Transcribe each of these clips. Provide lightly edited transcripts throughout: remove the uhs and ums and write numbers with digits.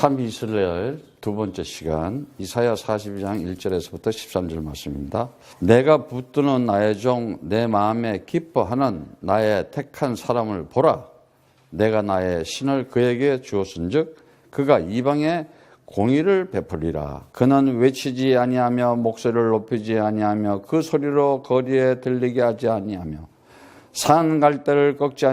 참이슬라엘 두 번째 시간 이사야 42장 1절에서부터 13절 말씀입니다. 내가 붙드는 나의 종 내 마음에 기뻐하는 나의 택한 사람을 보라. 내가 나의 신을 그에게 주었은즉 그가 이방에 공의를 베풀리라. 그는 외치지 아니하며 목소리를 높이지 아니하며 그 소리로 거리에 들리게 하지 아니하며 산 갈대를 꺾지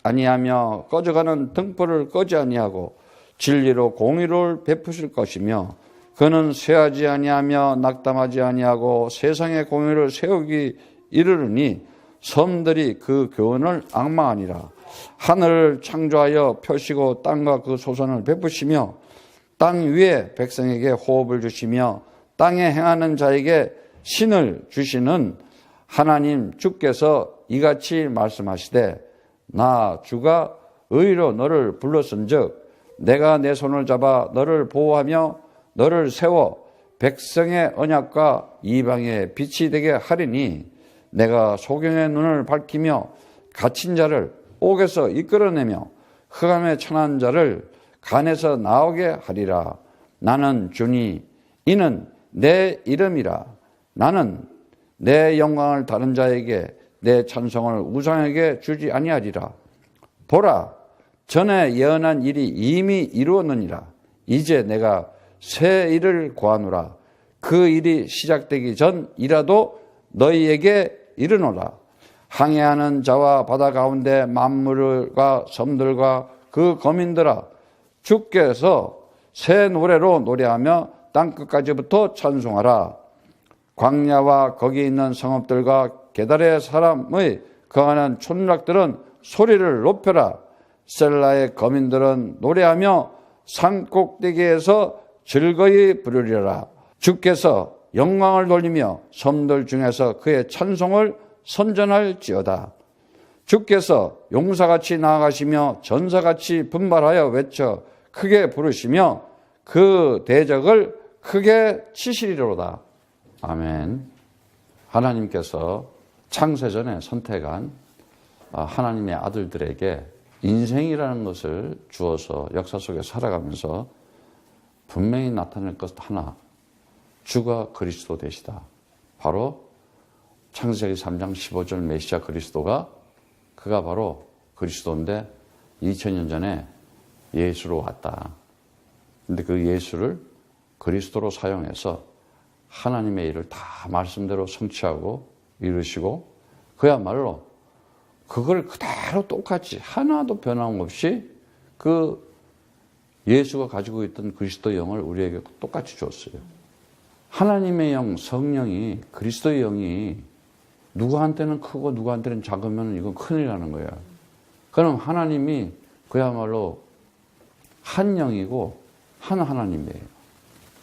아니하며 꺼져가는 등불을 끄지 아니하고 진리로 공의를 베푸실 것이며 그는 쇠하지 아니하며 낙담하지 아니하고 세상의 공의를 세우기 이르르니 섬들이 그 교훈을 앙망하니라. 하늘을 창조하여 펴시고 땅과 그 소선을 베푸시며 땅 위에 백성에게 호흡을 주시며 땅에 행하는 자에게 신을 주시는 하나님 주께서 이같이 말씀하시되 나 주가 의로 너를 불렀은즉 내가 내 손을 잡아 너를 보호하며 너를 세워 백성의 언약과 이방의 빛이 되게 하리니 내가 소경의 눈을 밝히며 갇힌 자를 옥에서 이끌어내며 흑암에 처한 자를 간에서 나오게 하리라. 나는 주니 이는 내 이름이라. 나는 내 영광을 다른 자에게 내 찬송을 우상에게 주지 아니하리라. 보라, 전에 예언한 일이 이미 이루었느니라. 이제 내가 새 일을 고하노라. 그 일이 시작되기 전이라도 너희에게 이르노라. 항해하는 자와 바다 가운데 만물과 섬들과 그 거민들아, 주께서 새 노래로 노래하며 땅끝까지부터 찬송하라. 광야와 거기 있는 성읍들과 게달의 사람의 거하는 촌락들은 소리를 높여라. 셀라의 거민들은 노래하며 산꼭대기에서 즐거이 부르리라. 주께서 영광을 돌리며 섬들 중에서 그의 찬송을 선전할지어다. 주께서 용사같이 나아가시며 전사같이 분발하여 외쳐 크게 부르시며 그 대적을 크게 치시리로다. 아멘. 하나님께서 창세전에 선택한 하나님의 아들들에게 인생이라는 것을 주어서 역사 속에 살아가면서 분명히 나타낼 것 하나, 주가 그리스도 되시다. 바로 창세기 3장 15절 메시아 그리스도가 그가 바로 그리스도인데 2000년 전에 예수로 왔다. 근데 그 예수를 그리스도로 사용해서 하나님의 일을 다 말씀대로 성취하고 이루시고 그야말로 그걸 그대로 똑같이 하나도 변함없이 그 예수가 가지고 있던 그리스도의 영을 우리에게 똑같이 줬어요. 하나님의 영, 성령이 그리스도의 영이 누구한테는 크고 누구한테는 작으면 이건 큰일 나는 거야. 그럼 하나님이 그야말로 한 영이고 한 하나님이에요.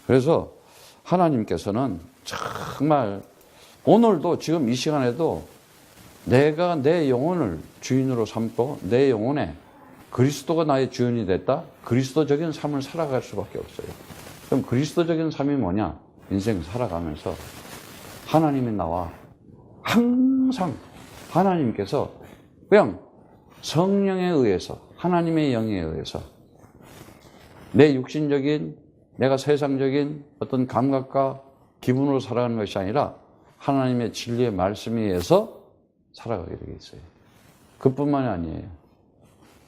그래서 하나님께서는 정말 오늘도 지금 이 시간에도 내가 내 영혼을 주인으로 삼고 내 영혼에 그리스도가 나의 주인이 됐다? 그리스도적인 삶을 살아갈 수밖에 없어요. 그럼 그리스도적인 삶이 뭐냐? 인생 살아가면서 하나님이 나와 항상 하나님께서 그냥 성령에 의해서 하나님의 영에 의해서 내 육신적인 내가 세상적인 어떤 감각과 기분으로 살아가는 것이 아니라 하나님의 진리의 말씀에 의해서 살아가게 되어 있어요. 그뿐만이 아니에요.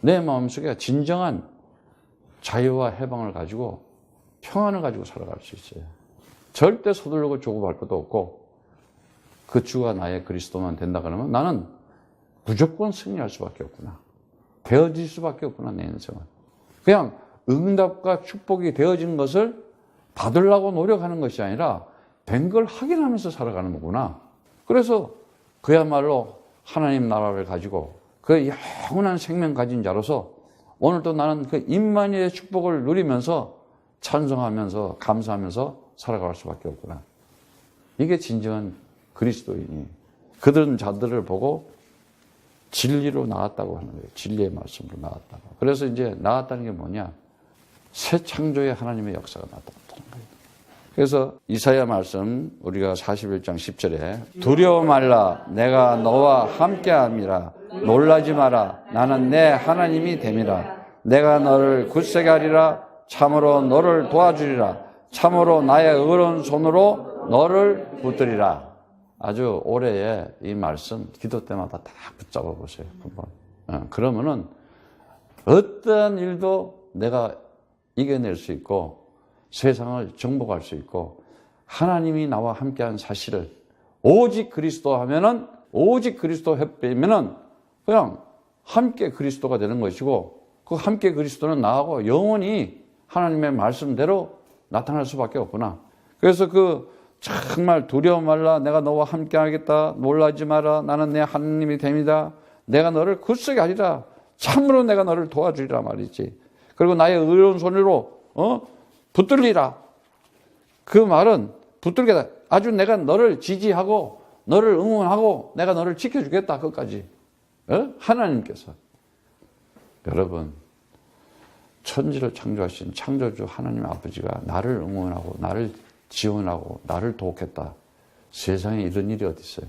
내 마음속에 진정한 자유와 해방을 가지고 평안을 가지고 살아갈 수 있어요. 절대 서두르고 조급할 것도 없고 그 주가 나의 그리스도만 된다 그러면 나는 무조건 승리할 수밖에 없구나. 되어질 수밖에 없구나, 내 인생은. 그냥 응답과 축복이 되어진 것을 받으려고 노력하는 것이 아니라 된 걸 확인하면서 살아가는 거구나. 그래서 그야말로 하나님 나라를 가지고 그 영원한 생명 가진 자로서 오늘도 나는 그 임마누엘의 축복을 누리면서 찬송하면서 감사하면서 살아갈 수밖에 없구나. 이게 진정한 그리스도인이 그들은 자들을 보고 진리로 나왔다고 하는 거예요. 진리의 말씀으로 나왔다고. 그래서 이제 나왔다는 게 뭐냐? 새 창조의 하나님의 역사가 나타났다는 거예요. 그래서 이사야 말씀 우리가 41장 10절에 두려워 말라 내가 너와 함께함이라 놀라지 마라 나는 내 하나님이 됨이라 내가 너를 굳세게 하리라 참으로 너를 도와주리라. 참으로 나의 의로운 손으로 너를 붙들리라. 아주 올해의 이 말씀 기도 때마다 다 붙잡아 보세요. 한번. 그러면은 어떠한 일도 내가 이겨낼 수 있고 세상을 정복할 수 있고 하나님이 나와 함께한 사실을 오직 그리스도 하면은 오직 그리스도 협배면은 그냥 함께 그리스도가 되는 것이고 그 함께 그리스도는 나하고 영원히 하나님의 말씀대로 나타날 수밖에 없구나. 그래서 그 정말 두려워 말라. 내가 너와 함께 하겠다. 놀라지 마라. 나는 내 하나님이 됩니다. 내가 너를 굳세게 하리라. 참으로 내가 너를 도와주리라 말이지. 그리고 나의 의로운 손으로 붙들리라. 그 말은 붙들겠다. 아주 내가 너를 지지하고 너를 응원하고 내가 너를 지켜주겠다. 끝까지. 하나님께서. 여러분, 천지를 창조하신 창조주 하나님 아버지가 나를 응원하고 나를 지원하고 나를 돕겠다. 세상에 이런 일이 어디 있어요?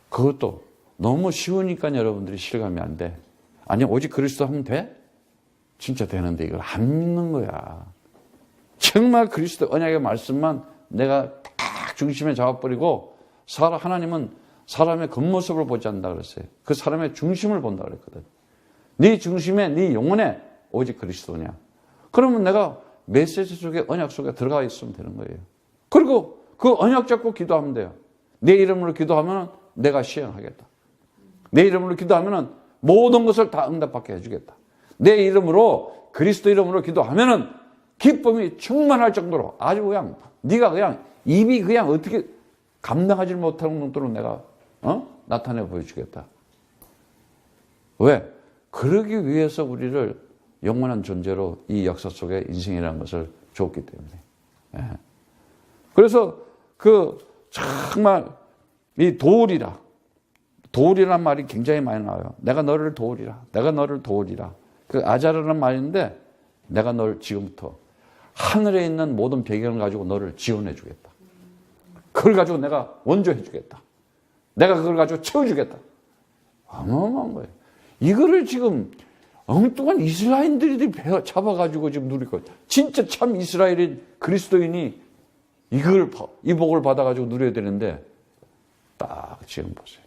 그것도 너무 쉬우니까 여러분들이 실감이 안 돼. 아니 오직 그리스도 하면 돼? 진짜 되는데 이걸 안 믿는 거야. 정말 그리스도 언약의 말씀만 내가 딱 중심에 잡아버리고 하나님은 사람의 겉모습을 보지 않는다 그랬어요. 그 사람의 중심을 본다 그랬거든. 네 중심에 네 영혼에 오직 그리스도냐. 그러면 내가 메시지 속에 언약 속에 들어가 있으면 되는 거예요. 그리고 그 언약 잡고 기도하면 돼요. 내 이름으로 기도하면 내가 시행하겠다. 내 이름으로 기도하면 모든 것을 다 응답받게 해주겠다. 내 이름으로 그리스도 이름으로 기도하면 기쁨이 충만할 정도로 아주 그냥 네가 그냥 입이 그냥 어떻게 감당하지 못하는 정도로 내가 나타내 보여주겠다. 왜? 그러기 위해서 우리를 영원한 존재로 이 역사 속에 인생이라는 것을 줬기 때문에. 예. 그래서 정말 이 도우리란 말이 굉장히 많이 나와요. 내가 너를 도우리라. 내가 너를 도우리라. 그 아자르라는 말인데 내가 널 지금부터 하늘에 있는 모든 배경을 가지고 너를 지원해 주겠다. 그걸 가지고 내가 원조해 주겠다. 내가 그걸 가지고 채워주겠다. 어마어마한 거예요. 이거를 지금 엉뚱한 이스라엘인들이 잡아가지고 지금 누릴 거예요. 진짜 참 이스라엘인 그리스도인이 이 복을 받아가지고 누려야 되는데 딱 지금 보세요.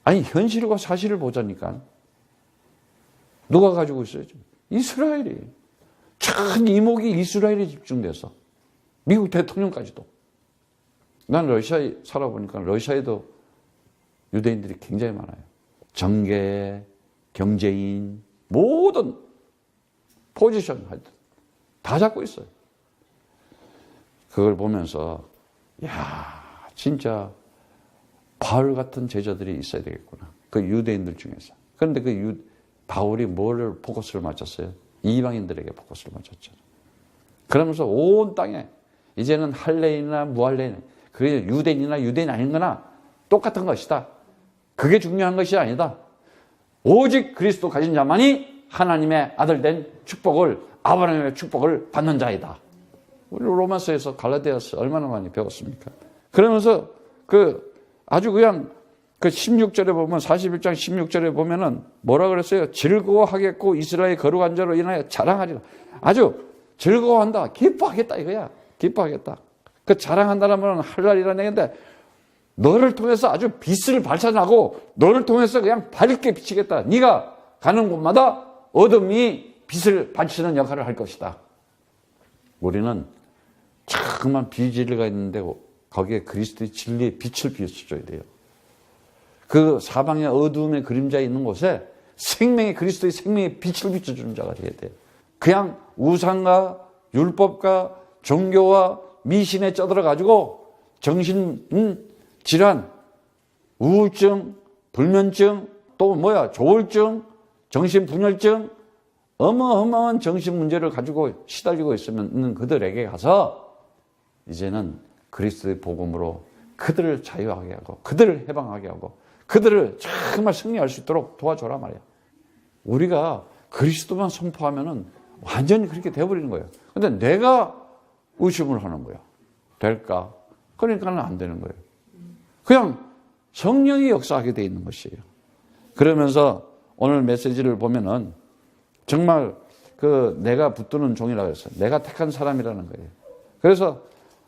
아니 현실과 사실을 보자니까 누가 가지고 있어요? 이스라엘이. 전 이목이 이스라엘에 집중돼서 미국 대통령까지도. 난 러시아에 살아보니까 러시아에도 유대인들이 굉장히 많아요. 정계, 경제인, 모든 포지션 다 잡고 있어요. 그걸 보면서 진짜 바울 같은 제자들이 있어야 되겠구나. 그 유대인들 중에서. 그런데 바울이 뭐를 포커스를 맞췄어요? 이방인들에게 포커스를 맞췄잖아요. 그러면서 온 땅에 이제는 할례인이나 무할례인, 그게 유대인이나 유대인 아닌 거나 똑같은 것이다. 그게 중요한 것이 아니다. 오직 그리스도 가진 자만이 하나님의 아들 된 축복을, 아브라함의 축복을 받는 자이다. 우리 로마서에서 갈라디아서 얼마나 많이 배웠습니까? 그러면서 아주 그냥 16절에 보면 41장 16절에 보면은 뭐라 그랬어요? 즐거워하겠고 이스라엘 거룩한 자로 인하여 자랑하리라. 아주 즐거워한다. 기뻐하겠다 이거야. 기뻐하겠다. 그 자랑한다는 말은 할 날이라는 얘기인데 너를 통해서 아주 빛을 발산하고 너를 통해서 그냥 밝게 비치겠다. 네가 가는 곳마다 어둠이 빛을 발치는 역할을 할 것이다. 우리는 정말 비진리가 있는데 거기에 그리스도의 진리의 빛을 비춰줘야 돼요. 그 사방의 어두움의 그림자에 있는 곳에 그리스도의 생명의 빛을 비춰주는 자가 되어야 돼요. 그냥 우상과 율법과 종교와 미신에 쩌들어가지고 정신질환, 우울증, 불면증, 또 조울증, 정신분열증, 어마어마한 정신문제를 가지고 시달리고 있는 그들에게 가서 이제는 그리스도의 복음으로 그들을 자유하게 하고 그들을 해방하게 하고 그들을 정말 승리할 수 있도록 도와줘라 말이야. 우리가 그리스도만 선포하면은 완전히 그렇게 돼버리는 거예요. 근데 내가 의심을 하는 거야. 될까? 그러니까는 안 되는 거예요. 그냥 성령이 역사하게 돼 있는 것이에요. 그러면서 오늘 메시지를 보면은 정말 내가 붙드는 종이라고 했어요. 내가 택한 사람이라는 거예요. 그래서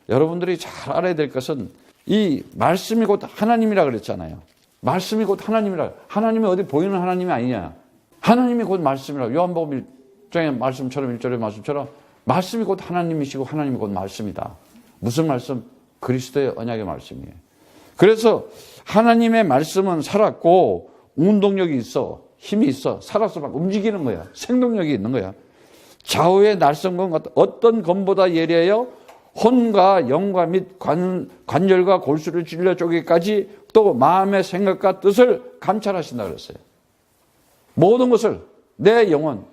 여러분들이 잘 알아야 될 것은 이 말씀이 곧 하나님이라 그랬잖아요. 말씀이 곧 하나님이라. 하나님이 어디 보이는 하나님이 아니냐. 하나님이 곧 말씀이라. 요한복음 1장의 말씀처럼 1절의 말씀처럼 말씀이 곧 하나님이시고 하나님이 곧 말씀이다. 무슨 말씀? 그리스도의 언약의 말씀이에요. 그래서 하나님의 말씀은 살았고 운동력이 있어. 힘이 있어. 살아서 막 움직이는 거야. 생동력이 있는 거야. 좌우의 날성건 어떤 검보다 예리하여 혼과 영과 및 관절과 골수를 찔러 쪼개기까지 또 마음의 생각과 뜻을 감찰하신다 그랬어요. 모든 것을 내 영혼,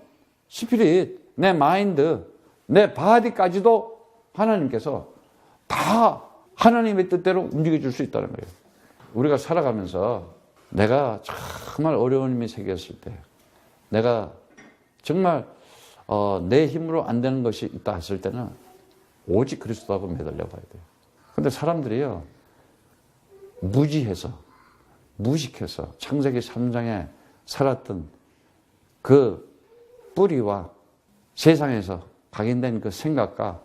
스피릿, 내 마인드, 내 바디까지도 하나님께서 다 하나님의 뜻대로 움직여줄 수 있다는 거예요. 우리가 살아가면서 내가 정말 어려운 힘이 생겼을 때, 내가 정말 내 힘으로 안 되는 것이 있다 했을 때는 오직 그리스도하고 매달려 봐야 돼요. 근데 사람들이요, 무식해서 창세기 3장에 살았던 그 뿌리와 세상에서 각인된 그 생각과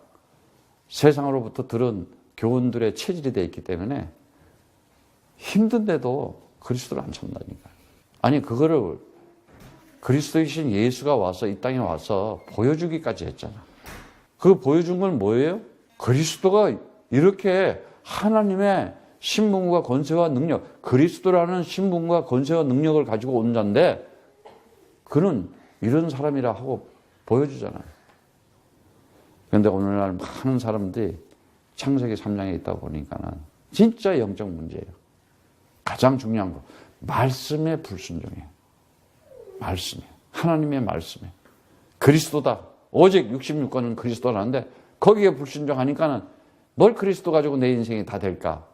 세상으로부터 들은 교훈들의 체질이 되어 있기 때문에 힘든데도 그리스도를 안 찾는다니까요. 아니, 그거를 그리스도이신 예수가 와서 이 땅에 와서 보여주기까지 했잖아. 그 보여준 건 뭐예요? 그리스도가 이렇게 하나님의 신분과 권세와 능력, 그리스도라는 신분과 권세와 능력을 가지고 온 자인데 그는 이런 사람이라 하고 보여주잖아요. 그런데 오늘날 많은 사람들이 창세기 3장에 있다 보니까는 진짜 영적 문제예요. 가장 중요한 거, 말씀에 불순종해요. 말씀이에요. 하나님의 말씀에. 그리스도다. 오직 66권은 그리스도라는데 거기에 불순종하니까는 뭘 그리스도 가지고 내 인생이 다 될까?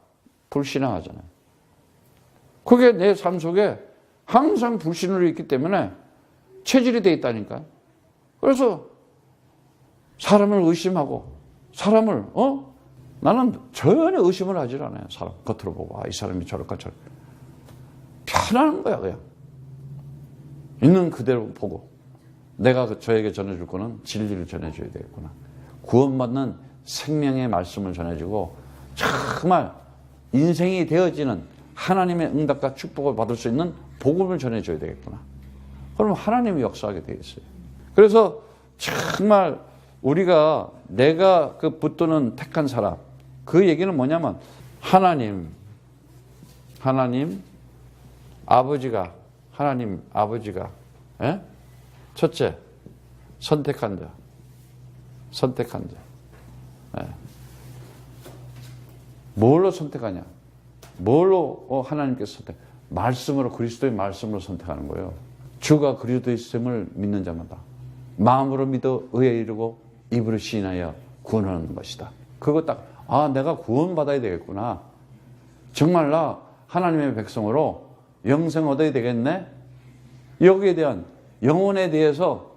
불신앙하잖아요. 그게 내 삶 속에 항상 불신으로 있기 때문에 체질이 돼 있다니까. 그래서 사람을 의심하고 사람을 나는 전혀 의심을 하질 않아요. 사람 겉으로 보고 이 사람이 저럴까 저럴까. 편안한 거야 그냥. 있는 그대로 보고 내가 저에게 전해줄 거는 진리를 전해줘야 되겠구나. 구원받는 생명의 말씀을 전해주고 정말 인생이 되어지는 하나님의 응답과 축복을 받을 수 있는 복음을 전해줘야 되겠구나. 그러면 하나님이 역사하게 되어 있어요. 그래서 정말 우리가 내가 그 붙드는 택한 사람, 그 얘기는 뭐냐면 하나님 아버지가 첫째 선택한 자. 예. 뭘로 선택하냐? 뭘로 하나님께서 선택? 말씀으로, 그리스도의 말씀으로 선택하는 거예요. 주가 그리스도의 있음을 믿는 자마다 마음으로 믿어 의에 이르고 입으로 시인하여 구원하는 것이다. 그거 딱 내가 구원받아야 되겠구나. 정말 나 하나님의 백성으로 영생 얻어야 되겠네. 여기에 대한 영혼에 대해서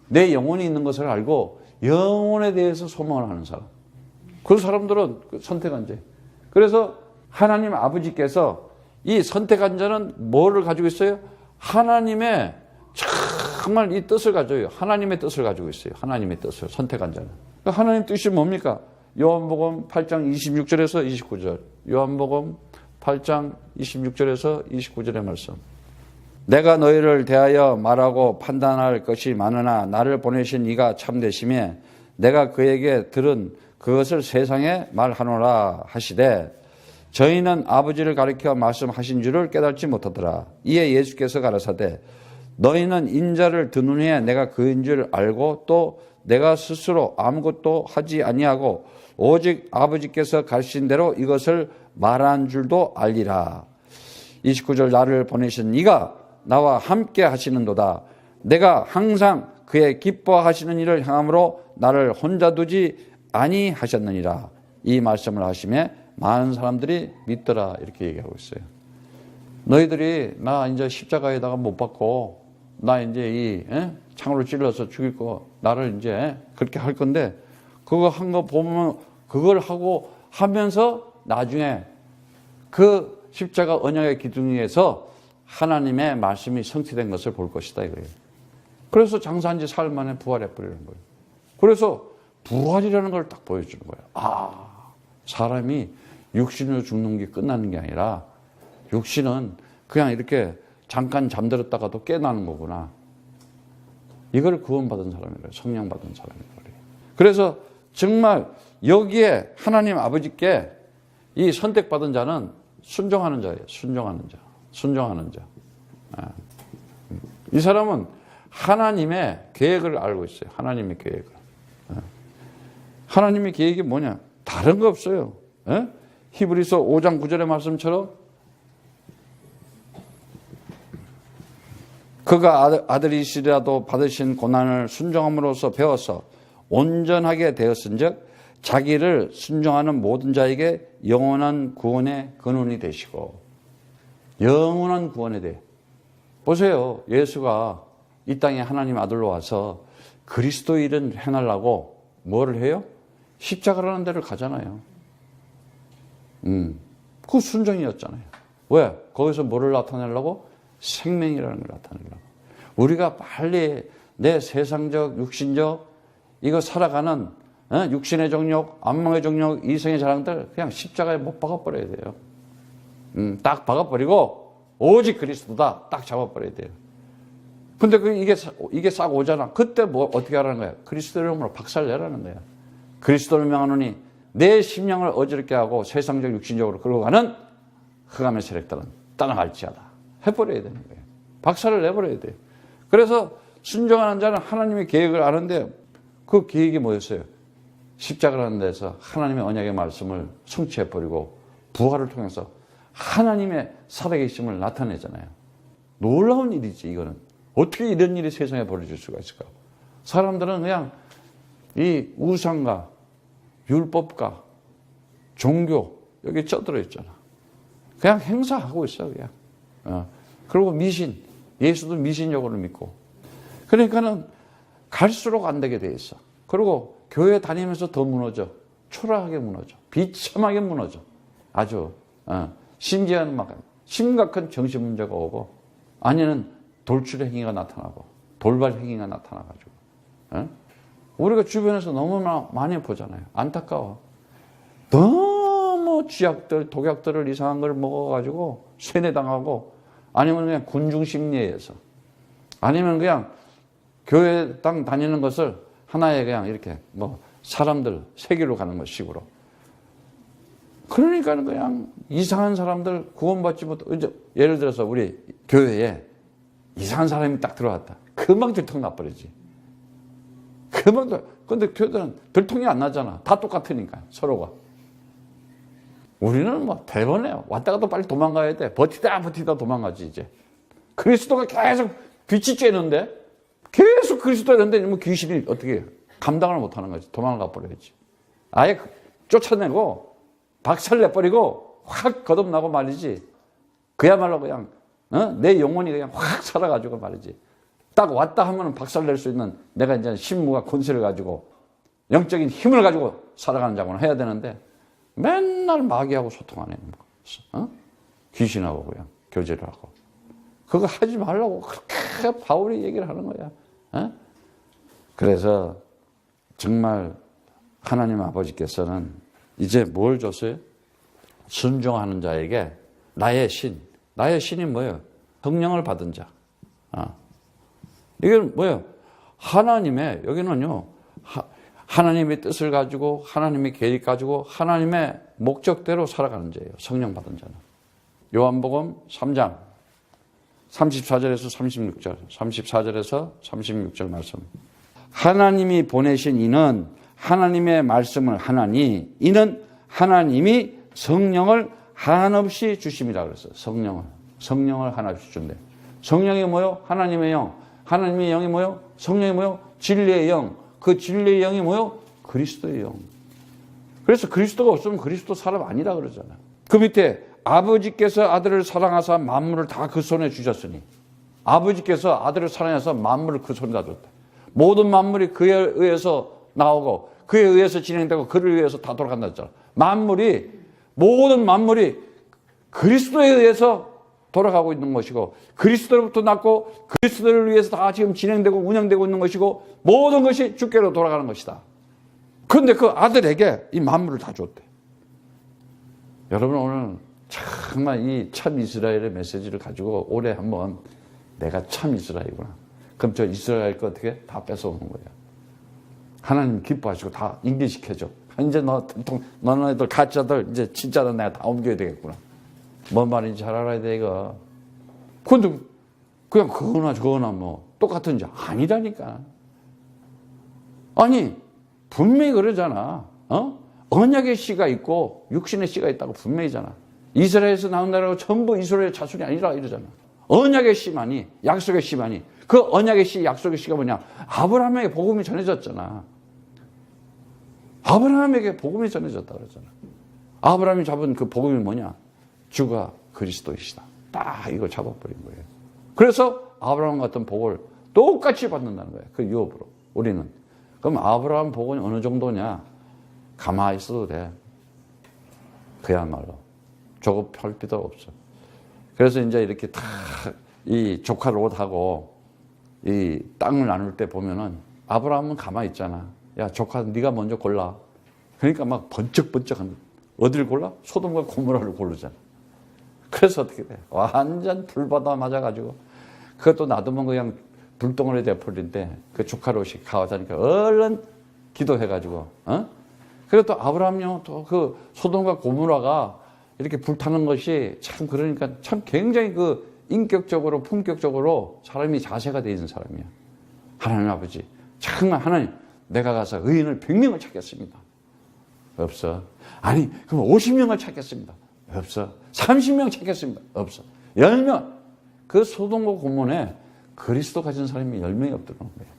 내 영혼이 있는 것을 알고 영혼에 대해서 소망을 하는 사람. 그 사람들은 선택한 자. 그래서 하나님 아버지께서 이 선택한 자는 뭐를 가지고 있어요? 하나님의 정말 이 뜻을 가져요. 하나님의 뜻을 가지고 있어요. 하나님의 뜻을 선택한 자는. 하나님 뜻이 뭡니까? 요한복음 8장 26절에서 29절. 요한복음 8장 26절에서 29절의 말씀. 내가 너희를 대하여 말하고 판단할 것이 많으나 나를 보내신 이가 참되시며 내가 그에게 들은 그것을 세상에 말하노라 하시되 저희는 아버지를 가리켜 말씀하신 줄을 깨닫지 못하더라. 이에 예수께서 가라사대 너희는 인자를 듣는 후에 내가 그인 줄 알고 또 내가 스스로 아무것도 하지 아니하고 오직 아버지께서 가르친 대로 이것을 말한 줄도 알리라. 29절 나를 보내신 이가 나와 함께 하시는도다. 내가 항상 그의 기뻐하시는 일을 향함으로 나를 혼자 두지 아니하셨느니라. 이 말씀을 하시며 많은 사람들이 믿더라. 이렇게 얘기하고 있어요. 너희들이 나 이제 십자가에다가 못 박고 나 이제 이 창으로 찔러서 죽일 거 나를 이제 그렇게 할 건데 그거 한 거 보면 그걸 하고 하면서 나중에 그 십자가 언약의 기둥에서 하나님의 말씀이 성취된 것을 볼 것이다 이거예요. 그래서 장사한 지 사흘 만에 부활해버리는 거예요. 그래서 부활이라는 걸 딱 보여주는 거예요. 아, 사람이 육신으로 죽는 게 끝나는 게 아니라 육신은 그냥 이렇게 잠깐 잠들었다가도 깨나는 거구나. 이걸 구원받은 사람이래요. 성령 받은 사람이래요. 그래서 정말 여기에 하나님 아버지께 이 선택받은 자는 순종하는 자예요. 순종하는 자. 순종하는 자. 이 사람은 하나님의 계획을 알고 있어요. 하나님의 계획을. 하나님의 계획이 뭐냐? 다른 거 없어요. 히브리서 5장 9절의 말씀처럼 그가 아들이시라도 받으신 고난을 순종함으로써 배워서 온전하게 되었은즉 자기를 순종하는 모든 자에게 영원한 구원의 근원이 되시고 영원한 구원에 대해 보세요. 예수가 이 땅에 하나님 아들로 와서 그리스도 일은 행하려고 뭐를 해요? 십자가라는 데를 가잖아요. 그 순종이었잖아요. 왜? 거기서 뭐를 나타내려고? 생명이라는 걸 나타내려고. 우리가 빨리 내 세상적, 육신적 이거 살아가는 육신의 정욕, 안목의 정욕, 이성의 자랑들 그냥 십자가에 못 박아버려야 돼요. 딱 박아버리고 오직 그리스도다 딱 잡아버려야 돼요. 근데 이게 싹 오잖아. 그때 뭐 어떻게 하라는 거야? 그리스도 이름으로 박살내라는 거야. 그리스도를 명하노니 내 심령을 어지럽게 하고 세상적 육신적으로 끌고 가는 흑암의 세력들은 떠나갈지어다. 해버려야 되는 거예요. 박살을 내버려야 돼요. 그래서 순종하는 자는 하나님의 계획을 아는데 그 계획이 뭐였어요? 십자가라는 데서 하나님의 언약의 말씀을 성취해버리고 부활을 통해서 하나님의 살아계심을 나타내잖아요. 놀라운 일이지 이거는. 어떻게 이런 일이 세상에 벌어질 수가 있을까? 사람들은 그냥 이 우상과 율법과 종교 여기 쪄들어 있잖아. 그냥 행사하고 있어 그냥. 그리고 미신, 예수도 미신적으로 믿고. 그러니까는 갈수록 안 되게 돼 있어. 그리고 교회 다니면서 더 무너져. 초라하게 무너져. 비참하게 무너져. 아주 심지어는 막 심각한 정신 문제가 오고 아니면 돌출 행위가 나타나고 돌발 행위가 나타나가지고 우리가 주변에서 너무나 많이 보잖아요. 안타까워. 너무 쥐약들, 독약들을 이상한 걸 먹어가지고 세뇌당하고 아니면 그냥 군중 심리에서 아니면 그냥 교회 땅 다니는 것을 하나의 그냥 이렇게 뭐 사람들 세계로 가는 것 식으로. 그러니까 그냥 이상한 사람들 구원받지 못하고 이제 예를 들어서 우리 교회에 이상한 사람이 딱 들어왔다. 금방 들통 나버리지. 금방. 근데 교회들은 들통이 안 나잖아. 다 똑같으니까 서로가. 우리는 뭐 대번에 왔다 가도 빨리 도망가야 돼. 버티다 도망가지 이제. 그리스도가 계속 빛이 쬐는데 계속 그리스도였는데 뭐 귀신이 어떻게 감당을 못하는 거지. 도망가 버려야지. 아예 쫓아내고 박살내버리고 확 거듭나고 말이지. 그야말로 그냥 내 영혼이 그냥 확 살아가지고 말이지. 딱 왔다 하면 박살낼 수 있는 내가 이제 신무가 권세를 가지고 영적인 힘을 가지고 살아가는 자고는 해야 되는데 맨날 마귀하고 소통 안 해요. 귀신하고 그냥 교제를 하고. 그거 하지 말라고 그렇게 바울이 얘기를 하는 거야. 그래서 정말 하나님 아버지께서는 이제 뭘 줬어요? 순종하는 자에게 나의 신이 뭐예요? 성령을 받은 자. 이게 뭐예요? 하나님의, 여기는요, 하나님의 뜻을 가지고, 하나님의 계획 가지고, 하나님의 목적대로 살아가는 자예요. 성령 받은 자는. 요한복음 3장 34절에서 36절, 34절에서 36절 말씀. 하나님이 보내신 이는 하나님의 말씀을 하나니, 이는 하나님이 성령을 한없이 주심이라 그랬어요. 성령을 한없이 준대. 성령이 뭐요? 하나님의 영. 하나님의 영이 뭐요? 성령이 뭐요? 진리의 영. 그 진리의 영이 뭐요? 그리스도의 영. 그래서 그리스도가 없으면 그리스도 사람 아니라 그러잖아요. 그 밑에 아버지께서 아들을 사랑하사 만물을 다 그 손에 주셨으니, 아버지께서 아들을 사랑해서 만물을 그 손에 다 줬다. 모든 만물이 그에 의해서 나오고 그에 의해서 진행되고 그를 위해서 다 돌아간다 했잖아. 모든 만물이 그리스도에 의해서 돌아가고 있는 것이고 그리스도로부터 났고 그리스도를 위해서 다 지금 진행되고 운영되고 있는 것이고 모든 것이 주께로 돌아가는 것이다. 그런데 그 아들에게 이 만물을 다 줬대. 여러분 오늘 정말 이 참 이스라엘의 메시지를 가지고 올해 한번 내가 참 이스라엘이구나. 그럼 저 이스라엘 거 어떻게 다 뺏어오는 거야. 하나님 기뻐하시고 다 인계시켜줘. 이제 너네들 가짜들 이제 진짜로 내가 다 옮겨야 되겠구나. 뭔 말인지 잘 알아야 돼 이거. 근데 그냥 그거나 저거나 뭐 똑같은지 아니라니까. 아니 분명히 그러잖아. 언약의 씨가 있고 육신의 씨가 있다고 분명히잖아. 이스라엘에서 나온 나라가 전부 이스라엘의 자손이 아니라 이러잖아. 언약의 씨만이, 약속의 씨만이. 그 언약의 씨, 약속의 씨가 뭐냐? 아브라함에게 복음이 전해졌잖아. 아브라함에게 복음이 전해졌다 그러잖아. 아브라함이 잡은 그 복음이 뭐냐? 주가 그리스도이시다. 딱 이걸 잡아버린 거예요. 그래서 아브라함 같은 복을 똑같이 받는다는 거예요. 그 유업으로. 우리는. 그럼 아브라함 복은 어느 정도냐? 가만히 있어도 돼. 그야말로. 조급할 필요 없어. 그래서 이제 이렇게 다 이 조카 롯하고 이 땅을 나눌 때 보면은 아브라함은 가만히 있잖아. 야, 조카 네가 먼저 골라. 그러니까 막 번쩍번쩍한 어딜 골라? 소돔과 고모라를 고르잖아. 그래서 어떻게 돼? 완전 불바다 맞아가지고 그것도 놔두면 그냥 불덩어리 돼버린데 그 조카 롯이 가자니까 얼른 기도해가지고 그리고 또 아브라함요 또 그 소돔과 고모라가 이렇게 불타는 것이 참 그러니까 참 굉장히 그 인격적으로 품격적으로 사람이 자세가 돼 있는 사람이야. 하나님 아버지 정말 하나님 내가 가서 의인을 100명을 찾겠습니다. 없어. 아니 그럼 50명을 찾겠습니다. 없어. 30명 찾겠습니다. 없어. 10명. 그 소돔과 고모에 그리스도 가진 사람이 10명이 없더라는 거예요.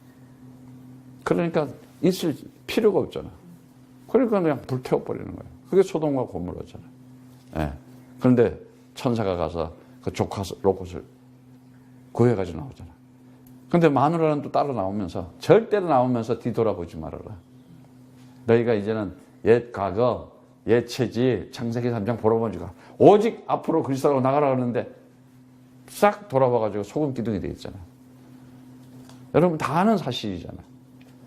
그러니까 있을 필요가 없잖아. 그러니까 그냥 불태워버리는 거예요. 그게 소돔과 고모라잖아. 예. 그런데 천사가 가서 그 조카 롯을 구해가지고 나오잖아. 근데 마누라는 또 따라 나오면서 절대로 나오면서 뒤돌아보지 말아라. 너희가 이제는 옛 과거, 옛 체지, 창세기 3장 보러 보니까 오직 앞으로 그리스도로 나가라 그러는데 싹 돌아봐가지고 소금 기둥이 돼 있잖아. 여러분 다 아는 사실이잖아.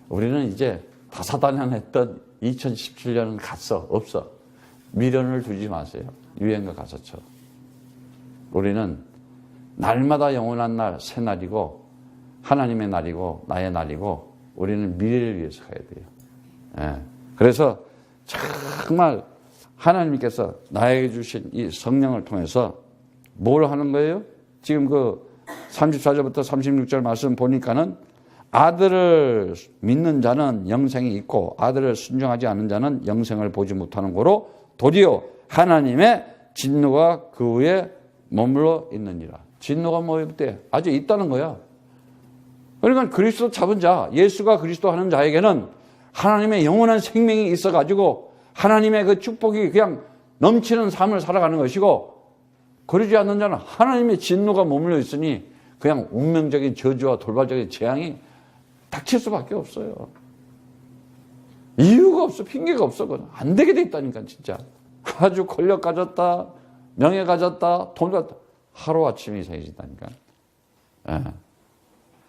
우리는 이제 다사다난했던 2017년은 갔어. 없어. 미련을 두지 마세요. 유행과 가사처럼. 우리는 날마다 영원한 날, 새 날이고 하나님의 날이고 나의 날이고 우리는 미래를 위해서 가야 돼요. 예. 그래서 정말 하나님께서 나에게 주신 이 성령을 통해서 뭘 하는 거예요? 지금 그 34절부터 36절 말씀 보니까는 아들을 믿는 자는 영생이 있고 아들을 순종하지 않는 자는 영생을 보지 못하는 거로 도리어 하나님의 진노가 그 위에 머물러 있느니라. 진노가 뭐 있대? 아주 있다는 거야. 그러니까 그리스도 잡은 자, 예수가 그리스도 하는 자에게는 하나님의 영원한 생명이 있어가지고 하나님의 그 축복이 그냥 넘치는 삶을 살아가는 것이고 그러지 않는 자는 하나님의 진노가 머물러 있으니 그냥 운명적인 저주와 돌발적인 재앙이 닥칠 수밖에 없어요. 이유가 없어. 핑계가 없어. 그건 안 되게 돼 있다니까 진짜. 아주 권력 가졌다. 명예 가졌다. 돈 가졌다. 하루아침에 이상해진다니까. 예.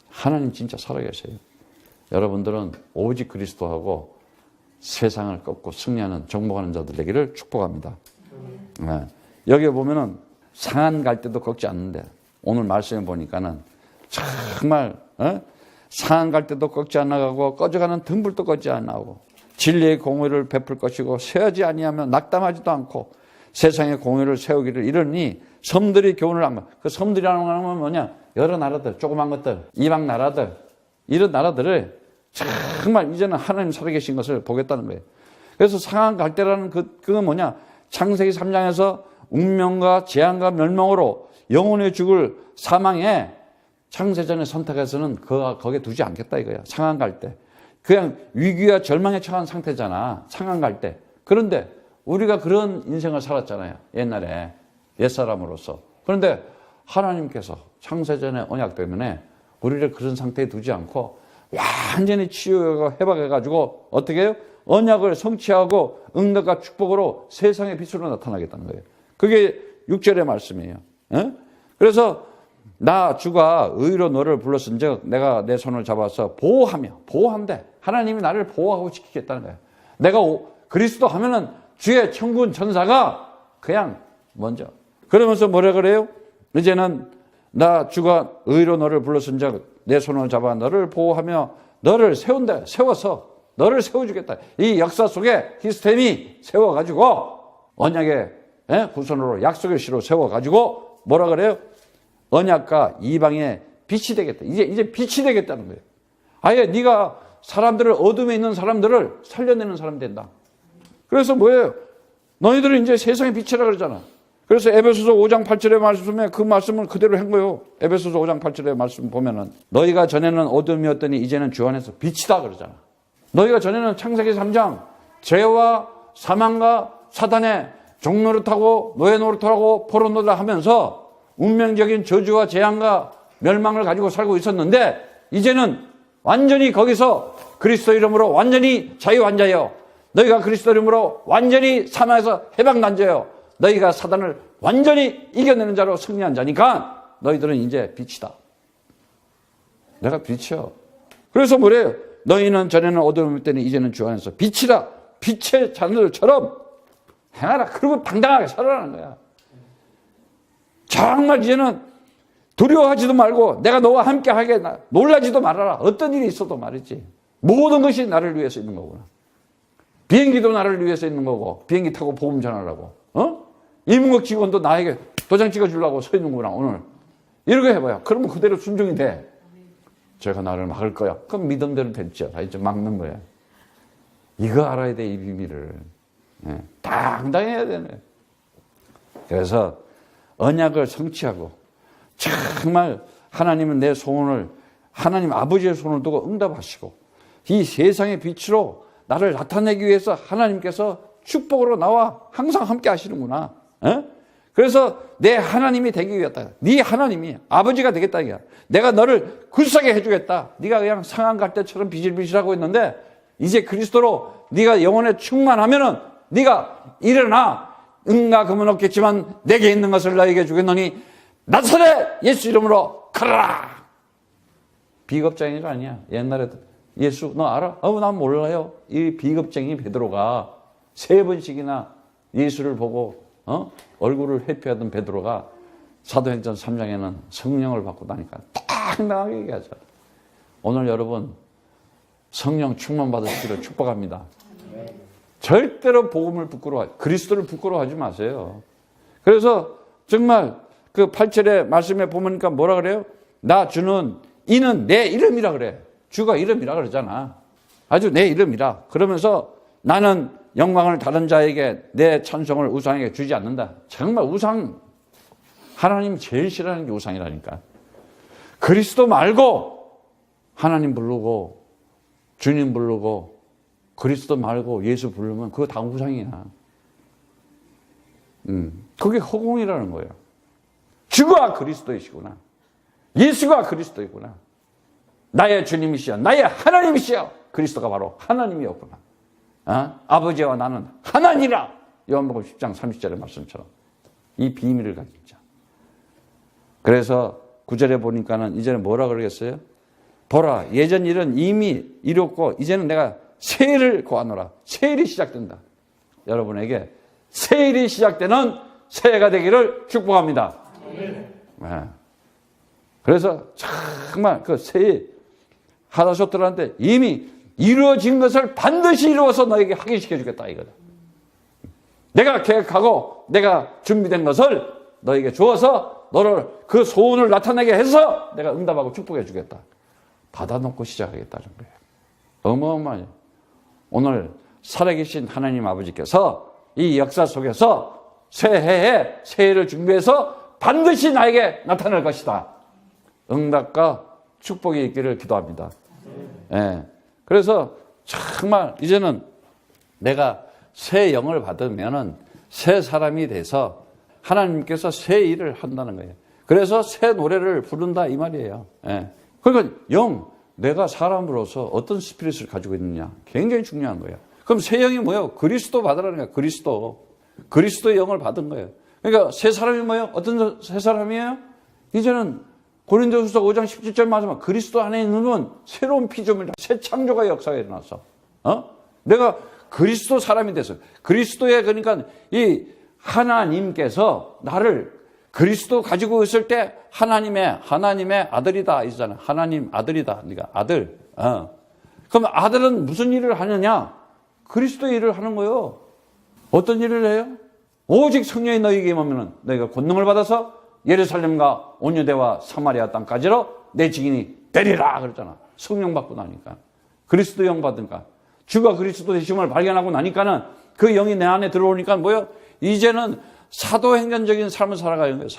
하나님 진짜 살아계세요. 여러분들은 오직 그리스도하고 세상을 꺾고 승리하는 정복하는 자들 되기를 축복합니다. 예. 여기에 보면은 상한 갈 때도 걷지 않는데 오늘 말씀에 보니까는 정말 상한 갈 때도 꺾지 않아가고 꺼져가는 등불도 꺼지 않아가고 진리의 공의를 베풀 것이고 세하지 아니하면 낙담하지도 않고 세상의 공의를 세우기를 이르니 섬들이 교훈을 안 받아. 그 섬들이라는 건 뭐냐? 여러 나라들, 조그만 것들, 이방 나라들, 이런 나라들을 정말 이제는 하나님 살아계신 것을 보겠다는 거예요. 그래서 상한 갈대라는 그건 뭐냐? 창세기 3장에서 운명과 재앙과 멸망으로 영혼의 죽을 사망에 창세전의 선택에서는 거기에 두지 않겠다 이거야. 상한 갈대. 그냥 위기와 절망에 처한 상태잖아. 상한 갈대. 그런데 우리가 그런 인생을 살았잖아요. 옛날에 옛사람으로서. 그런데 하나님께서 창세전의 언약 때문에 우리를 그런 상태에 두지 않고 완전히 치유하고 회복해가지고 어떻게 해요? 언약을 성취하고 응답과 축복으로 세상의 빛으로 나타나겠다는 거예요. 그게 6절의 말씀이에요. 그래서 나 주가 의로 너를 불렀은즉 내가 내 손을 잡아서 보호한대. 하나님이 나를 보호하고 지키겠다는 거야. 내가 그리스도 하면은 주의 천군 천사가 그냥 먼저. 그러면서 뭐라 그래요? 이제는 나 주가 의로 너를 불렀은즉 내 손을 잡아 너를 보호하며 너를 세워서 너를 세워주겠다. 이 역사 속에 시스템이 세워가지고 언약의 후손으로 약속의 시로 세워가지고 뭐라 그래요? 언약과 이방의 빛이 되겠다. 이제 빛이 되겠다는 거예요. 아예 네가 사람들을 어둠에 있는 사람들을 살려내는 사람이 된다. 그래서 뭐예요? 너희들은 이제 세상의 빛이라 그러잖아. 그래서 에베소서 5장 8절의 말씀에 그 말씀을 그대로 한 거예요. 에베소서 5장 8절의 말씀 보면은 너희가 전에는 어둠이었더니 이제는 주 안에서 빛이다 그러잖아. 너희가 전에는 창세기 3장 죄와 사망과 사단의 종노릇하고 노예 노릇하고 포로 노릇 하면서 운명적인 저주와 재앙과 멸망을 가지고 살고 있었는데 이제는 완전히 거기서 그리스도 이름으로 완전히 자유환자예요. 너희가 그리스도 이름으로 완전히 사망에서 해방난자예요. 너희가 사단을 완전히 이겨내는 자로 승리한 자니까 너희들은 이제 빛이다. 내가 빛이요. 그래서 뭐래요? 너희는 전에는 어두움일 때는 이제는 주 안에서 빛이라. 빛의 자녀들처럼 행하라. 그리고 당당하게 살아라는 거야. 정말 이제는 두려워하지도 말고 내가 너와 함께 하게 놀라지도 말아라. 어떤 일이 있어도 말이지. 모든 것이 나를 위해서 있는 거구나. 비행기도 나를 위해서 있는 거고 비행기 타고 복음 전하려고. 임은국 직원도 나에게 도장 찍어주려고 서 있는구나 오늘. 이렇게 해봐요. 그러면 그대로 순종이 돼. 제가 나를 막을 거야. 그럼 믿음대로 됐죠. 다 이제 막는 거야. 이거 알아야 돼, 이 비밀을. 당당해야 되네. 그래서 언약을 성취하고 정말 하나님은 내 소원을 하나님 아버지의 손을 두고 응답하시고 이 세상의 빛으로 나를 나타내기 위해서 하나님께서 축복으로 나와 항상 함께 하시는구나. 그래서 내 하나님이 되기 위해서 네 하나님이 아버지가 되겠다 이거야. 내가 너를 굳세게 해주겠다. 네가 그냥 상한 갈 때처럼 비실비실하고 있는데 이제 그리스도로 네가 영혼에 충만하면은 네가 일어나. 은과 금은 없겠지만 내게 있는 것을 너에게 주겠노니 나사렛 예수 이름으로 가라. 비겁쟁이가 아니야. 옛날에 예수 너 알아? 난 몰라요. 이 비겁쟁이 베드로가 3번씩이나 예수를 보고 얼굴을 회피하던 베드로가 사도행전 3장에는 성령을 받고 나니까 당당하게 얘기하죠. 오늘 여러분 성령 충만 받으시기를 축복합니다. 절대로 복음을 그리스도를 부끄러워하지 마세요. 그래서 정말 그 8절의 말씀에 보니까 뭐라 그래요? 나 주는 이는 내 이름이라 그래. 주가 이름이라 그러잖아. 아주 내 이름이라. 그러면서 나는 영광을 다른 자에게 내 찬송을 우상에게 주지 않는다. 정말 우상, 하나님 제일 싫어하는 게 우상이라니까. 그리스도 말고 하나님 부르고 주님 부르고 그리스도 말고 예수 부르면 그거 다 우상이야. 그게 허공이라는 거예요. 주가 그리스도이시구나. 예수가 그리스도이구나. 나의 주님이시여, 나의 하나님이시여. 그리스도가 바로 하나님이었구나. 아버지와 나는 하나니라. 요한복음 10장 30절의 말씀처럼 이 비밀을 가지자. 그래서 9절에 보니까는 이제는 뭐라 그러겠어요? 보라, 예전 일은 이미 이뤘고 이제는 내가 새 일을 고하노라. 새 일이 시작된다. 여러분에게 새 일이 시작되는 새해가 되기를 축복합니다. 그래서 정말 그 새해 하다못들한테 이미 이루어진 것을 반드시 이루어서 너에게 확인시켜 주겠다 이거다. 내가 계획하고 내가 준비된 것을 너에게 주어서 너를 그 소원을 나타내게 해서 내가 응답하고 축복해 주겠다. 받아놓고 시작하겠다는 거예요. 어마어마해요. 오늘 살아계신 하나님 아버지께서 이 역사 속에서 새해에 새해를 준비해서 반드시 나에게 나타날 것이다. 응답과 축복이 있기를 기도합니다. 그래서 정말 이제는 내가 새 영을 받으면은 새 사람이 돼서 하나님께서 새 일을 한다는 거예요. 그래서 새 노래를 부른다 이 말이에요. 그러니까 내가 사람으로서 어떤 스피릿을 가지고 있느냐 굉장히 중요한 거예요. 그럼 새 영이 뭐예요? 그리스도 받으라는 거예요. 그리스도의 영을 받은 거예요. 그러니까 새 사람이 뭐예요? 어떤 새 사람이에요? 이제는 고린도후서 5장 17절 말씀은 그리스도 안에 있는 건 새로운 피조물이다. 새 창조가 역사가 일어났어. 내가 그리스도 사람이 됐어. 그리스도의 그러니까 이 하나님께서 나를 그리스도 가지고 있을 때 하나님의 아들이다 이잖아. 하나님 아들이다. 네가 아들. 그럼 아들은 무슨 일을 하느냐? 그리스도의 일을 하는 거예요. 어떤 일을 해요? 오직 성령이 너희에게 임하면은 너희가 권능을 받아서 예루살렘과 온 유대와 사마리아 땅까지로 내 증인이 되리라 그랬잖아. 성령 받고 나니까. 그리스도 영 받으니까. 주가 그리스도 되심을 발견하고 나니까는 그 영이 내 안에 들어오니까 뭐예요? 이제는 사도행전적인 삶을 살아가는 거예요.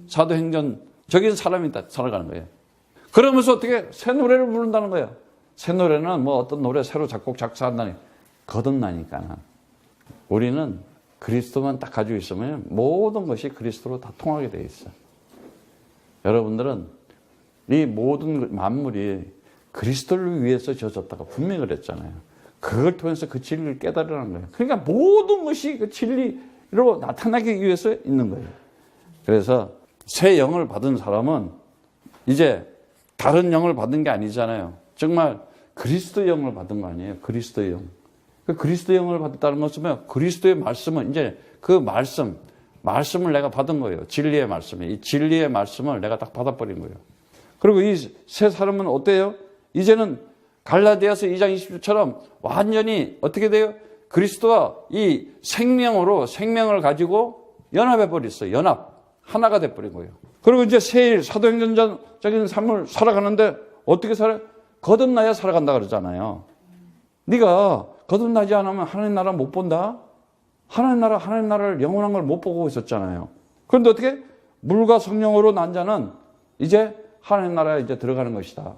사도행전적인 사람이 살아가는 거예요. 그러면서 어떻게 새 노래를 부른다는 거예요. 새 노래는 뭐 어떤 노래 새로 작곡 작사한다니 거듭나니까. 우리는 그리스도만 딱 가지고 있으면 모든 것이 그리스도로 다 통하게 돼 있어. 여러분들은 이 모든 만물이 그리스도를 위해서 지어졌다가 분명히 그랬잖아요. 그걸 통해서 그 진리를 깨달으라는 거예요. 그러니까 모든 것이 그 진리로 나타나기 위해서 있는 거예요. 그래서 새 영을 받은 사람은 이제 다른 영을 받은 게 아니잖아요. 정말 그리스도의 영을 받은 거 아니에요. 그리스도의 영. 그 그리스도의 영을 받았다는 것은 그리스도의 말씀은 이제 그 말씀을 내가 받은 거예요. 진리의 말씀이. 이 진리의 말씀을 내가 딱 받아버린 거예요. 그리고 이 새 사람은 어때요? 이제는 갈라디아서 2장 20절처럼 완전히 어떻게 돼요? 그리스도와 이 생명을 가지고 연합해 버렸어요. 연합. 하나가 돼 버린 거예요. 그리고 이제 새일 사도행전적인 삶을 살아가는데 어떻게 살아요? 거듭나야 살아간다 그러잖아요. 네가 거듭나지 않으면 하나님 나라 못 본다? 하나님 나라를 영원한 걸 못 보고 있었잖아요. 그런데 어떻게? 물과 성령으로 난 자는 이제 하나님 나라에 이제 들어가는 것이다.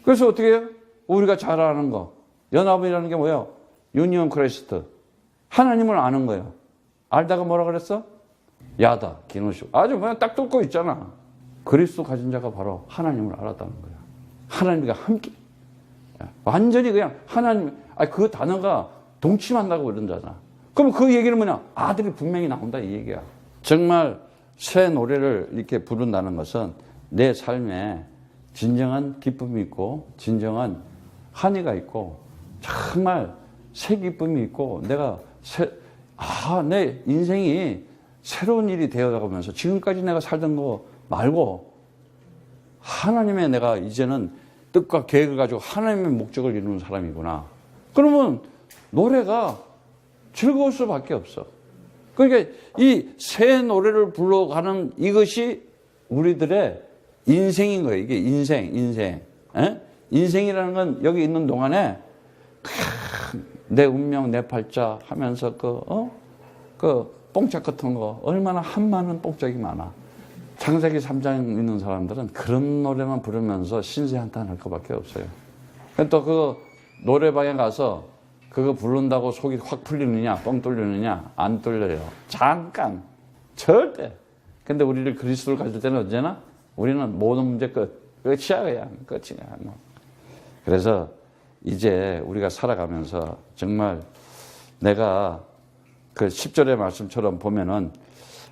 그래서 어떻게 해요? 우리가 잘 아는 거. 연합이라는 게 뭐예요? 유니온 크리스트. 하나님을 아는 거예요. 알다가 뭐라 그랬어? 야다, 기노시. 아주 그냥 딱 뚫고 있잖아. 그리스도 가진 자가 바로 하나님을 알았다는 거야. 하나님과 함께. 완전히 그냥 하나님, 그 단어가 동침한다고 그런다잖아. 그럼 그 얘기는 뭐냐? 아들이 분명히 나온다 이 얘기야. 정말 새 노래를 이렇게 부른다는 것은 내 삶에 진정한 기쁨이 있고 진정한 한의가 있고 정말 새 기쁨이 있고 내가 내 인생이 새로운 일이 되어가면서 지금까지 내가 살던 거 말고 하나님의 내가 이제는 뜻과 계획을 가지고 하나님의 목적을 이루는 사람이구나. 그러면 노래가 즐거울 수밖에 없어. 그러니까 이 새 노래를 불러가는 이것이 우리들의 인생인 거예요. 이게 인생. 인생이라는 건 여기 있는 동안에 내 운명, 내 팔자 하면서 그 뽕짝 같은 거 얼마나 한많은 뽕짝이 많아. 창세기 3장 있는 사람들은 그런 노래만 부르면서 신세한탄 할 것밖에 없어요. 또 그 노래방에 가서 그거 부른다고 속이 확 풀리느냐, 뻥 뚫리느냐, 안 뚫려요. 잠깐. 절대. 근데 우리를 그리스도를 가질 때는 언제나 우리는 모든 문제 끝이야, 그냥. 끝이야. 그래서 이제 우리가 살아가면서 정말 내가 그 10절의 말씀처럼 보면은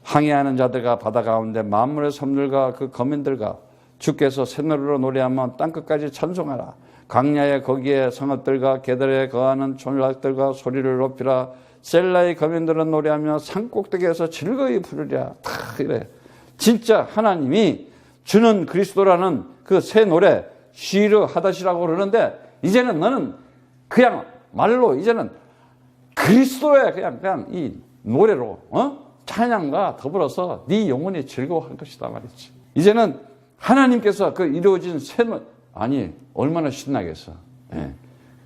항해하는 자들과 바다 가운데 만물의 섬들과 그 거민들과 주께서 새노래로 노래하면 땅끝까지 찬송하라. 광야에 거기에 성읍들과 게들에 거하는 촌락들과 소리를 높이라. 셀라의 거민들은 노래하며 산꼭대기에서 즐거이 부르랴. 이래. 진짜 하나님이 주는 그리스도라는 그 새 노래 시르 하다시라고 그러는데 이제는 너는 그냥 말로 이제는 그리스도의 그냥 이 노래로 찬양과 더불어서 네 영혼이 즐거워할 것이다 말이지. 이제는 하나님께서 그 이루어진 새 노래 아니 얼마나 신나겠어. 예.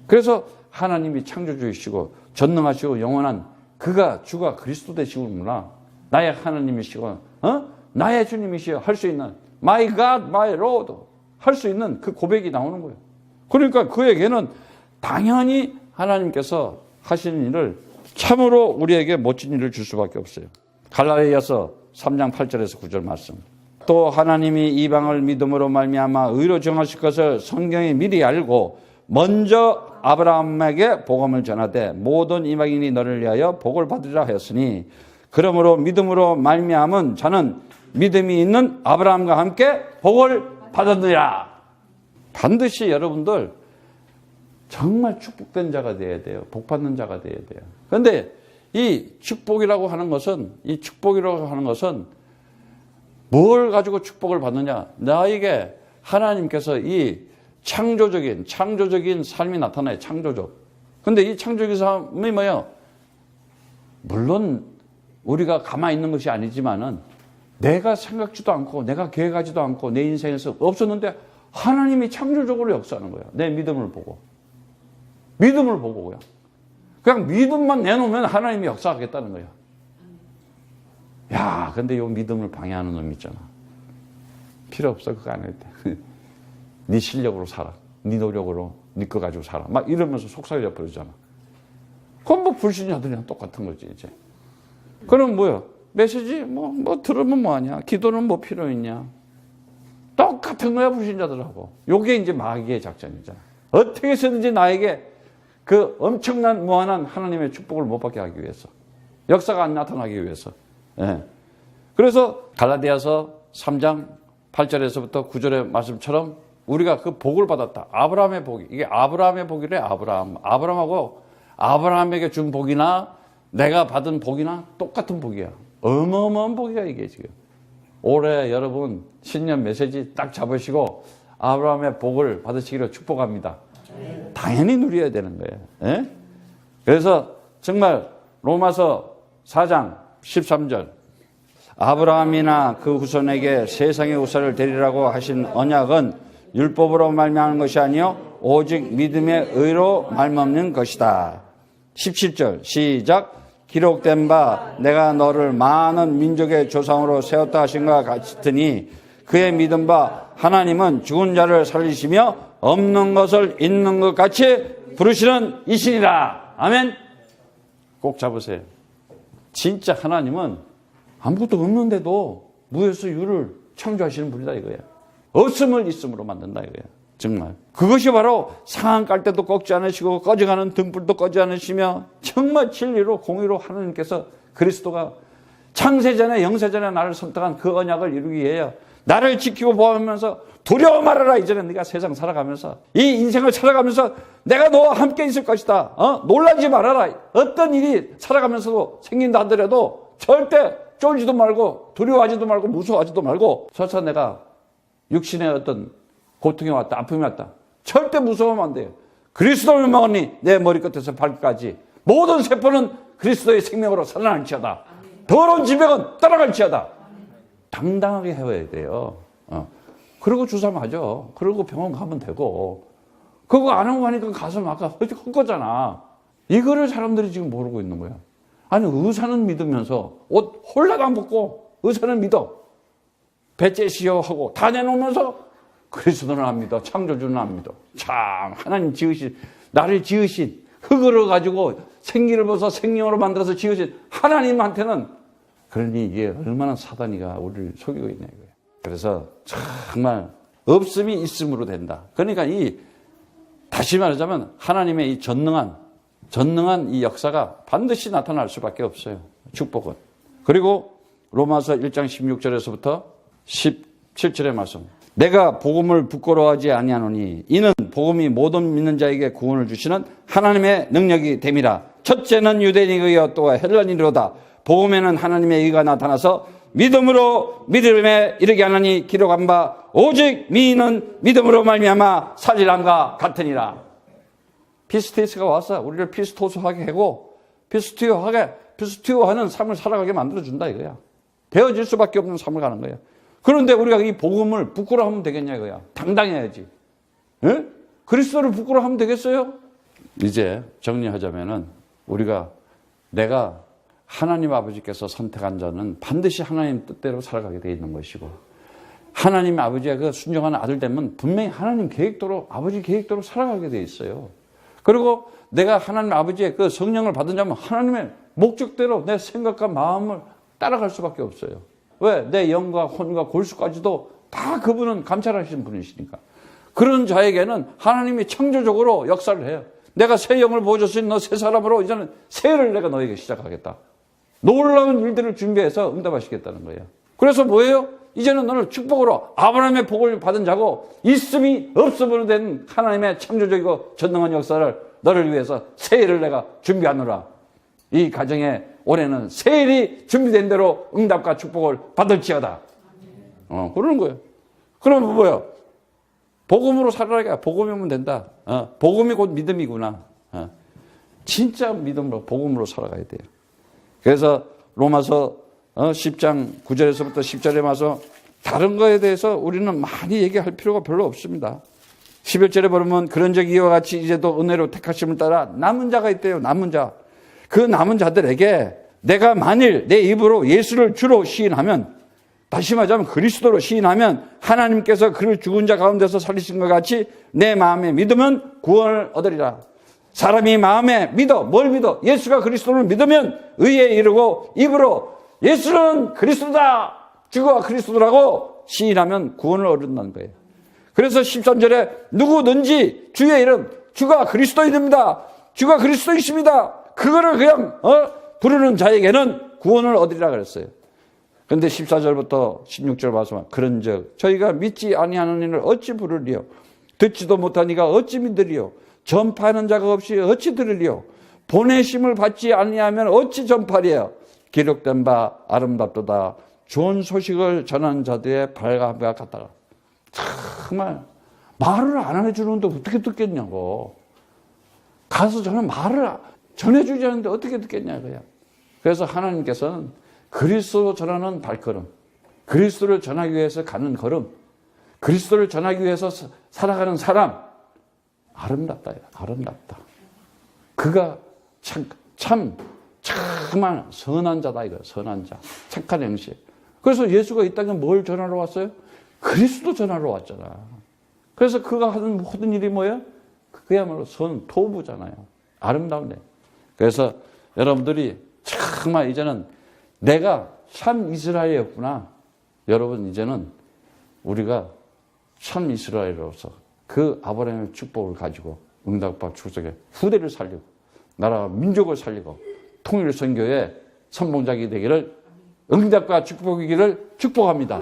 그래서 하나님이 창조주이시고 전능하시고 영원한 주가 그리스도 되시구나. 나의 하나님이시고 나의 주님이시여 할 수 있는 My God, My Lord 할 수 있는 그 고백이 나오는 거예요. 그러니까 그에게는 당연히 하나님께서 하시는 일을 참으로 우리에게 멋진 일을 줄 수밖에 없어요. 갈라디아서 3장 8절에서 9절 말씀. 또 하나님이 이방을 믿음으로 말미암아 의로 정하실 것을 성경이 미리 알고 먼저 아브라함에게 복음을 전하되 모든 이방인이 너를 위하여 복을 받으리라 하였으니 그러므로 믿음으로 말미암은 자는 믿음이 있는 아브라함과 함께 복을 받았느니라. 반드시 여러분들 정말 축복된 자가 되어야 돼요. 복 받는 자가 되어야 돼요. 그런데 이 축복이라고 하는 것은 뭘 가지고 축복을 받느냐? 나에게 하나님께서 이 창조적인 삶이 나타나요. 창조적. 근데 이 창조적인 삶이 뭐예요? 물론 우리가 가만히 있는 것이 아니지만은 내가 생각지도 않고 내가 계획하지도 않고 내 인생에서 없었는데 하나님이 창조적으로 역사하는 거예요. 내 믿음을 보고. 그냥 믿음만 내놓으면 하나님이 역사하겠다는 거예요. 야, 근데 이 믿음을 방해하는 놈 있잖아. 필요 없어. 그거 안 해도 돼. 네 실력으로 살아. 네 노력으로 네 거 가지고 살아. 막 이러면서 속삭여 버리잖아. 그건 뭐 불신자들이랑 똑같은 거지, 이제. 그럼 뭐야? 메시지 뭐 들으면 뭐하냐? 기도는 뭐 필요 있냐? 똑같은 거야, 불신자들하고. 요게 이제 마귀의 작전이잖아. 어떻게 해서든지 나에게 그 엄청난 무한한 하나님의 축복을 못 받게 하기 위해서. 역사가 안 나타나기 위해서. 예. 그래서 갈라디아서 3장 8절에서부터 9절의 말씀처럼 우리가 그 복을 받았다. 아브라함의 복이. 이게 아브라함의 복이래, 아브라함. 아브라함에게 준 복이나 내가 받은 복이나 똑같은 복이야. 어마어마한 복이야, 이게 지금. 올해 여러분 신년 메시지 딱 잡으시고 아브라함의 복을 받으시기를 축복합니다. 당연히 누려야 되는 거예요. 예? 그래서 정말 로마서 4장 13절 아브라함이나 그 후손에게 세상의 후사를 되리라고 하신 언약은 율법으로 말미암은 것이 아니요 오직 믿음의 의로 말미암는 것이다. 17절 시작. 기록된 바 내가 너를 많은 민족의 조상으로 세웠다 하신 것 같으니 그의 믿은 바 하나님은 죽은 자를 살리시며 없는 것을 있는 것 같이 부르시는 이신이라. 아멘. 꼭 잡으세요. 진짜 하나님은 아무것도 없는데도 무에서 유를 창조하시는 분이다 이거야. 없음을 있음으로 만든다 이거야. 정말 그것이 바로 상한 깔때도 꺾지 않으시고 꺼져가는 등불도 꺼지 않으시며 정말 진리로 공의로 하나님께서 그리스도가 창세전에 영세전에 나를 선택한 그 언약을 이루기 위해 나를 지키고 보호하면서 두려워 말아라. 이제는 네가 세상 살아가면서 이 인생을 살아가면서 내가 너와 함께 있을 것이다. 놀라지 말아라. 어떤 일이 살아가면서도 생긴다 하더라도 절대 쫄지도 말고 두려워하지도 말고 무서워하지도 말고 설사 내가 육신의 어떤 고통이 왔다 아픔이 왔다 절대 무서워하면 안 돼요. 그리스도를 먹으니 내 머리끝에서 발끝까지 모든 세포는 그리스도의 생명으로 살아날지어다. 더러운 질병은 따라갈지어다. 당당하게 해야 돼요. 그리고 주사 맞아. 그리고 병원 가면 되고. 그거 안 하고 가니까 가서 막 헛거잖아. 이거를 사람들이 지금 모르고 있는 거야. 아니 의사는 믿으면서 옷 홀라도 안 벗고 의사는 믿어. 배째시여 하고 다 내놓으면서 그리스도는 안 믿어. 창조주는 안 믿어. 참 하나님 지으신 나를 지으신 흙으로 가지고 생기를 벗어 생명으로 만들어서 지으신 하나님한테는 그러니 이게 얼마나 사단이가 우리를 속이고 있냐 이거예요. 그래서 정말 없음이 있음으로 된다. 그러니까 다시 말하자면 하나님의 이 전능한 이 역사가 반드시 나타날 수밖에 없어요. 축복은. 그리고 로마서 1장 16절에서부터 17절의 말씀. 내가 복음을 부끄러워하지 아니하노니 이는 복음이 모든 믿는 자에게 구원을 주시는 하나님의 능력이 됨이라. 첫째는 유대인의 의여 또 헬라인이로다. 복음에는 하나님의 의가 나타나서 믿음으로 믿음에 이르게 하나니 기록한 바 오직 미인은 믿음으로 말미암아 살리람과 같으니라. 피스티스가 와서 우리를 피스토스하게 하고 피스티오하는 삶을 살아가게 만들어준다 이거야. 되어질 수밖에 없는 삶을 가는 거야. 그런데 우리가 이 복음을 부끄러워하면 되겠냐 이거야. 당당해야지. 에? 그리스도를 부끄러워하면 되겠어요? 이제 정리하자면은 내가 하나님 아버지께서 선택한 자는 반드시 하나님 뜻대로 살아가게 돼 있는 것이고 하나님 아버지의 그 순종하는 아들 되면 분명히 하나님 계획대로 아버지 계획대로 살아가게 돼 있어요. 그리고 내가 하나님 아버지의 그 성령을 받은 자면 하나님의 목적대로 내 생각과 마음을 따라갈 수밖에 없어요. 왜? 내 영과 혼과 골수까지도 다 그분은 감찰하시는 분이시니까. 그런 자에게는 하나님이 창조적으로 역사를 해요. 내가 새 영을 보여줬으니 너 새 사람으로 이제는 새해를 내가 너에게 시작하겠다. 놀라운 일들을 준비해서 응답하시겠다는 거예요. 그래서 뭐예요? 이제는 너를 축복으로 아브라함의 복을 받은 자고 있음이 없음으로 된 하나님의 창조적이고 전능한 역사를 너를 위해서 세일을 내가 준비하노라. 이 가정에 올해는 세일이 준비된 대로 응답과 축복을 받을지어다. 그러는 거예요. 그러면 뭐예요? 복음으로 살아라. 복음이면 된다. 복음이 곧 믿음이구나. 진짜 믿음으로, 복음으로 살아가야 돼요. 그래서 로마서 10장 9절에서부터 10절에 와서 다른 거에 대해서 우리는 많이 얘기할 필요가 별로 없습니다. 11절에 보면 그런즉 이와 같이 이제도 은혜로 택하심을 따라 남은 자가 있대요. 남은 자. 그 남은 자들에게 내가 만일 내 입으로 예수를 주로 시인하면, 다시 말하자면 그리스도로 시인하면 하나님께서 그를 죽은 자 가운데서 살리신 것 같이 내 마음에 믿으면 구원을 얻으리라. 사람이 마음에 믿어. 뭘 믿어? 예수가 그리스도를 믿으면 의에 이르고 입으로 예수는 그리스도다, 주가 그리스도라고 시인하면 구원을 얻는다는 거예요. 그래서 13절에 누구든지 주의 이름, 주가 그리스도입니다, 주가 그리스도이십니다, 그거를 그냥 부르는 자에게는 구원을 얻으리라 그랬어요. 그런데 14절부터 16절 봐서 그런즉 저희가 믿지 아니하는 이를 어찌 부르리요? 듣지도 못한 이가 어찌 믿으리요? 전파하는 자가 없이 어찌 들으리요? 보내심을 받지 아니하면 어찌 전파리요? 기록된 바 아름답도다. 좋은 소식을 전하는 자들의 발과 같다. 정말 말을 안 해주는데 어떻게 듣겠냐고. 가서 저는 말을 전해주지 않는데 어떻게 듣겠냐고요. 그래서 하나님께서는 그리스도 전하는 발걸음, 그리스도를 전하기 위해서 가는 걸음, 그리스도를 전하기 위해서 살아가는 사람, 아름답다. 아름답다. 그가 정말 선한 자다 이거야. 선한 자, 착한 행실. 그래서 예수가 이 땅에 뭘 전하러 왔어요? 그리스도 전하러 왔잖아. 그래서 그가 하는 모든 일이 뭐예요? 그야말로 토부잖아요. 아름다운데. 그래서 여러분들이 정말 이제는 내가 참 이스라엘이었구나. 여러분 이제는 우리가 참 이스라엘로서 그 아브라함의 축복을 가지고 응답과 축복의 후대를 살리고 나라와 민족을 살리고 통일 선교의 선봉장이 되기를, 응답과 축복이기를 축복합니다.